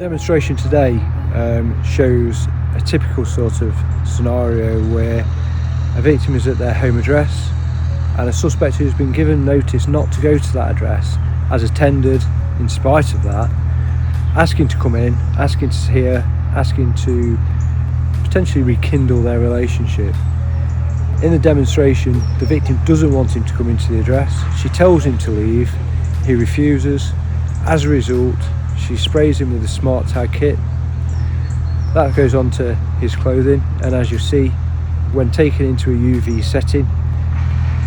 Demonstration today shows a typical sort of scenario where a victim is at their home address and a suspect who's been given notice not to go to that address has attended in spite of that, asking to come in, asking to hear, asking to potentially rekindle their relationship. In the demonstration, the victim doesn't want him to come into the address. She tells him to leave, he refuses. As a result, she sprays him with a smart tag kit. That goes onto his clothing, and as you see, when taken into a UV setting,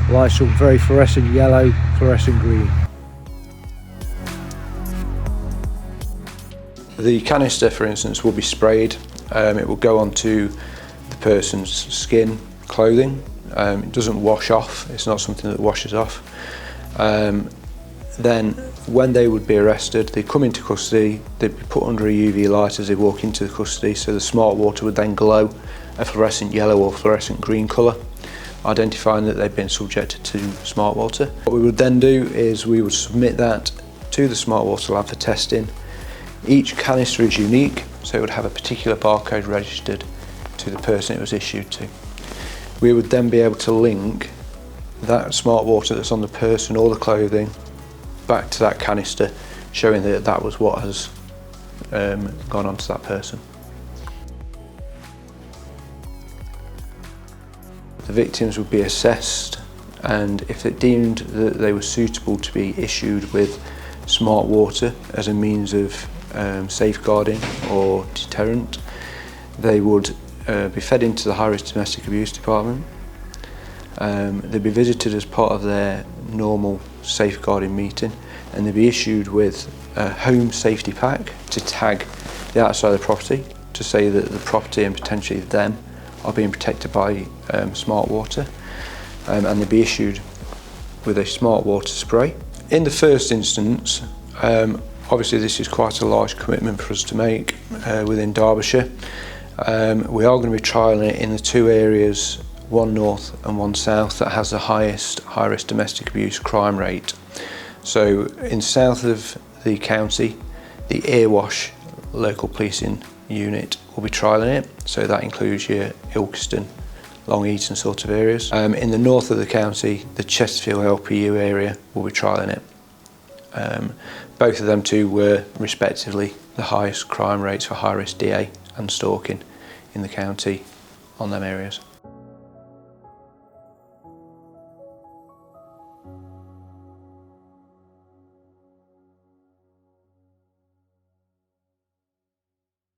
lights up very fluorescent yellow, fluorescent green. The canister, for instance, will be sprayed. It will go onto the person's skin, clothing. It doesn't wash off, it's not something that washes off. Then when they would be arrested, they come into custody, they'd be put under a UV light as they walk into the custody, so the SmartWater would then glow a fluorescent yellow or fluorescent green colour, identifying that they've been subjected to SmartWater. What we would then do is we would submit that to the SmartWater lab for testing. Each canister is unique, so it would have a particular barcode registered to the person it was issued to. We would then be able to link that SmartWater that's on the person or the clothing back to that canister, showing that that was what has gone on to that person. The victims would be assessed, and if it deemed that they were suitable to be issued with SmartWater as a means of safeguarding or deterrent, they would be fed into the high-risk domestic abuse department. They'd be visited as part of their normal safeguarding meeting, and they'd be issued with a home safety pack to tag the outside of the property to say that the property and potentially them are being protected by SmartWater, and they'd be issued with a SmartWater spray. In the first instance, obviously this is quite a large commitment for us to make within Derbyshire. We are going to be trialling it in the two areas, one north and one south, that has the highest high-risk domestic abuse crime rate. So in south of the county, the Earwash local policing unit will be trialling it, so that includes your Ilkeston, Long Eaton sort of areas. In the north of the county, the Chesterfield LPU area will be trialling it. Both of them two were respectively the highest crime rates for high-risk DA and stalking in the county on them areas.